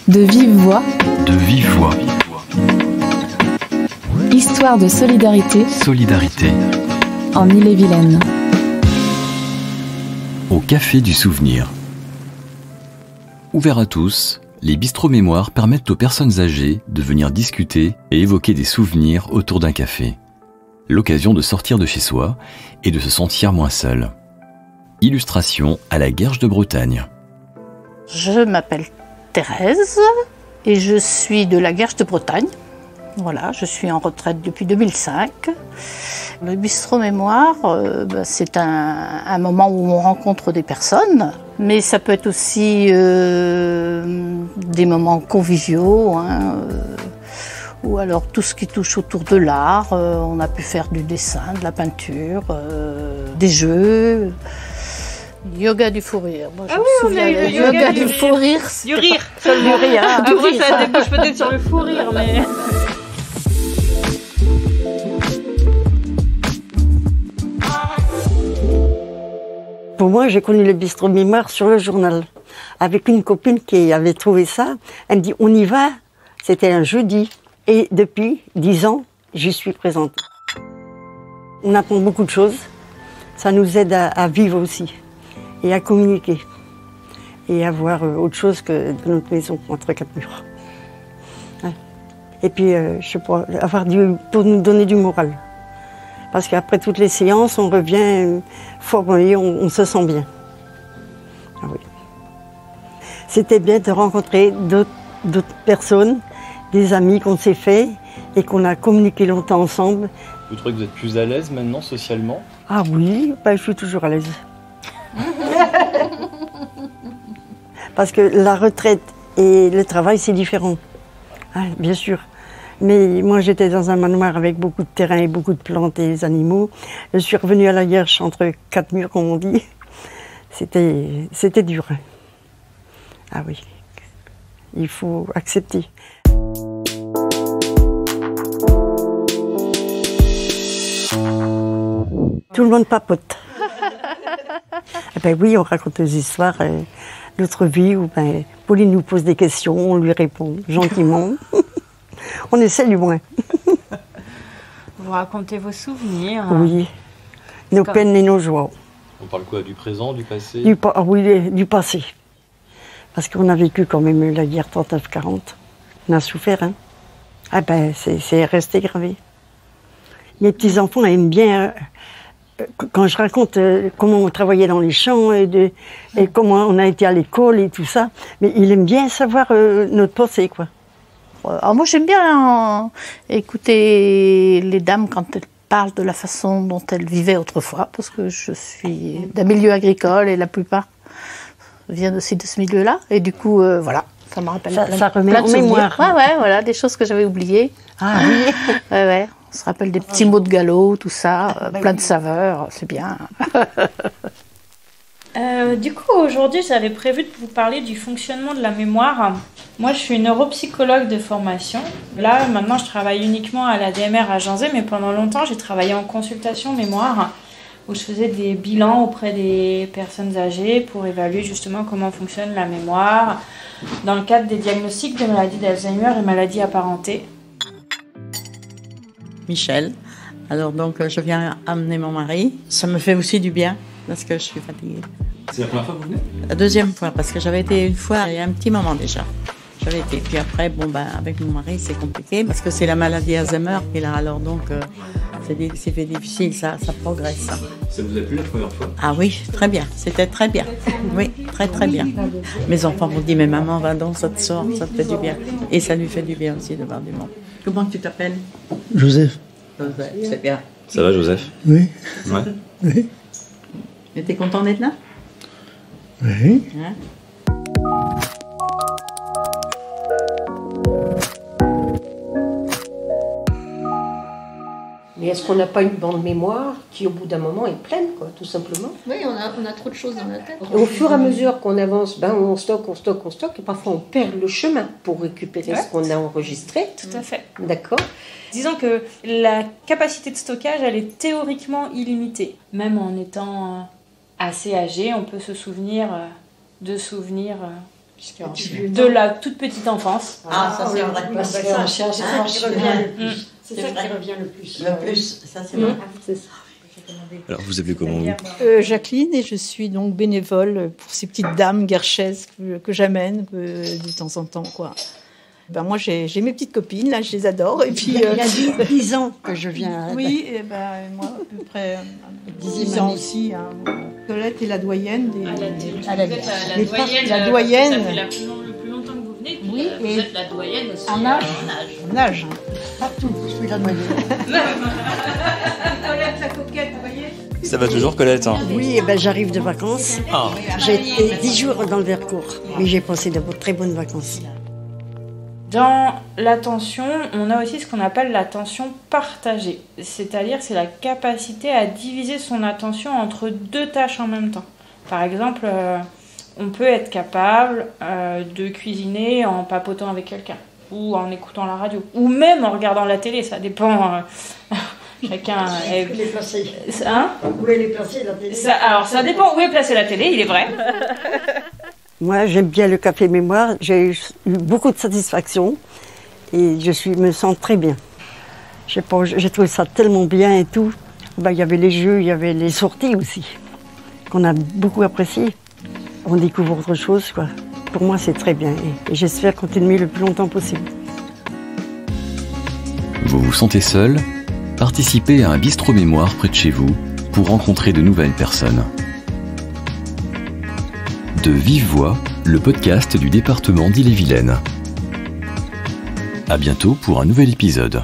De vive voix. De vive voix. Histoire de solidarité. Solidarité. En Ille-et-Vilaine. Au Café du Souvenir. Ouverts à tous, les bistrots mémoire permettent aux personnes âgées de venir discuter et évoquer des souvenirs autour d'un café. L'occasion de sortir de chez soi et de se sentir moins seul. Illustration à la Guerche de Bretagne. Je m'appelle Thérèse et je suis de la Guerche de Bretagne. Voilà, je suis en retraite depuis 2005. Le bistrot mémoire, c'est un moment où on rencontre des personnes, mais ça peut être aussi des moments conviviaux, ou alors tout ce qui touche autour de l'art. On a pu faire du dessin, de la peinture, des jeux. Yoga du fou rire. Moi, je me souviens, le yoga du fou rire. Du rire. Du rire. Après, ça débouche peut-être sur le fou rire, mais... Pour moi, j'ai connu le bistrot mémoire sur le journal, avec une copine qui avait trouvé ça. Elle me dit, on y va. C'était un jeudi. Et depuis 10 ans, j'y suis présente. On apprend beaucoup de choses. Ça nous aide à vivre aussi. Et à communiquer. Et à voir autre chose que de notre maison, entre quatre murs. Ouais. Et puis, je sais pas, pour nous donner du moral. Parce qu'après toutes les séances, on revient formé, on se sent bien. Ah oui. C'était bien de rencontrer d'autres personnes, des amis qu'on s'est fait et qu'on a communiqué longtemps ensemble. Vous trouvez que vous êtes plus à l'aise maintenant socialement? Ah oui, je suis toujours à l'aise. Parce que la retraite et le travail, c'est différent. Ah, bien sûr. Mais moi, j'étais dans un manoir avec beaucoup de terrain et beaucoup de plantes et des animaux. Je suis revenue à la Guerche entre quatre murs, comme on dit. C'était dur. Ah oui, il faut accepter. Tout le monde papote. Ben oui, on raconte des histoires, notre vie, où Pauline nous pose des questions, on lui répond gentiment. On essaie du moins. Vous racontez vos souvenirs. Oui, nos peines et nos joies. On parle quoi? Du présent, du passé? Oui, du passé. Parce qu'on a vécu quand même la guerre 39-40. On a souffert, hein. Ah ben, c'est resté gravé. Mes petits-enfants aiment bien... quand je raconte comment on travaillait dans les champs et comment on a été à l'école et tout ça, mais il aime bien savoir notre passé, quoi. Alors moi j'aime bien écouter les dames quand elles parlent de la façon dont elles vivaient autrefois, parce que je suis d'un milieu agricole et la plupart viennent aussi de ce milieu-là, et du coup voilà, ça me rappelle ça remet en mémoire. Ouais, voilà, des choses que j'avais oubliées. Ah oui. Ouais. On se rappelle des petits mots de galop, tout ça, plein de saveurs, c'est bien. Du coup, aujourd'hui, j'avais prévu de vous parler du fonctionnement de la mémoire. Moi, je suis neuropsychologue de formation. Là, maintenant, je travaille uniquement à la DMR à Janzé, mais pendant longtemps, j'ai travaillé en consultation mémoire, où je faisais des bilans auprès des personnes âgées pour évaluer justement comment fonctionne la mémoire dans le cadre des diagnostics de maladies d'Alzheimer et maladies apparentées. Michel. Alors donc je viens amener mon mari. Ça me fait aussi du bien parce que je suis fatiguée. C'est la première fois que vous venez? La deuxième fois parce que j'avais été une fois il y a un petit moment déjà. J'avais été. Puis après avec mon mari c'est compliqué parce que c'est la maladie Alzheimer qu'il a. Alors donc c'est difficile, ça progresse. Ça vous a plu la première fois? Ah oui, très bien. C'était très bien. Oui, très bien. Mes enfants m'ont dit mais maman va donc ça te sort, ça te fait du bien. Et ça lui fait du bien aussi de voir du monde. Comment tu t'appelles? Joseph. Joseph, c'est bien. Ça va, Joseph? Oui. Ouais. Oui. Mais t'es content d'être là? Oui. Hein? Mais est-ce qu'on n'a pas une bande mémoire qui, au bout d'un moment, est pleine, quoi, tout simplement? Oui, on a trop de choses dans la tête. Et au fur et à mesure qu'on avance, on stocke, et parfois on perd le chemin pour récupérer ce qu'on a enregistré. Tout à fait. D'accord. Disons que la capacité de stockage, elle est théoriquement illimitée. Même en étant assez âgé, on peut se souvenir de souvenirs de la toute petite enfance. Ah, ça c'est vrai. Parce que c'est ça qui revient le plus. C'est ça qui revient le plus. Le plus, ça c'est vrai. C'est ça. Alors vous appelez comment vous? Jacqueline, et je suis donc bénévole pour ces petites dames guerchaises que j'amène de temps en temps, quoi. Ben moi j'ai mes petites copines, là je les adore. Et puis, Il y a 10 ans que je viens. oui, et ben, moi à peu près 10 ans aussi. Hein. Colette est la doyenne des... La doyenne. Ça fait le plus longtemps que vous venez, puis Oui, vous et êtes la doyenne aussi en âge. En âge. Partout, je suis la doyenne. Colette la coquette, vous voyez. Ça va toujours, Colette? Oui, et ben, j'arrive de vacances. Ah. J'ai été 10 jours dans le Vercors. Mais j'ai passé de très bonnes vacances. Dans l'attention, on a aussi ce qu'on appelle l'attention partagée. C'est-à-dire, c'est la capacité à diviser son attention entre 2 tâches en même temps. Par exemple, on peut être capable de cuisiner en papotant avec quelqu'un, ou en écoutant la radio, ou même en regardant la télé, ça dépend. Chacun est... Où est placée Hein? Où est placée la télé? Alors, ça dépend où est placée la télé, il est vrai. Moi, j'aime bien le café mémoire. J'ai eu beaucoup de satisfaction et me sens très bien. J'ai trouvé ça tellement bien et tout. Ben, il y avait les jeux, il y avait les sorties aussi, qu'on a beaucoup apprécié. On découvre autre chose, quoi. Pour moi, c'est très bien et j'espère continuer le plus longtemps possible. Vous vous sentez seul? Participez à un bistrot mémoire près de chez vous pour rencontrer de nouvelles personnes. De Vive Voix, le podcast du département d'Ille-et-Vilaine. À bientôt pour un nouvel épisode.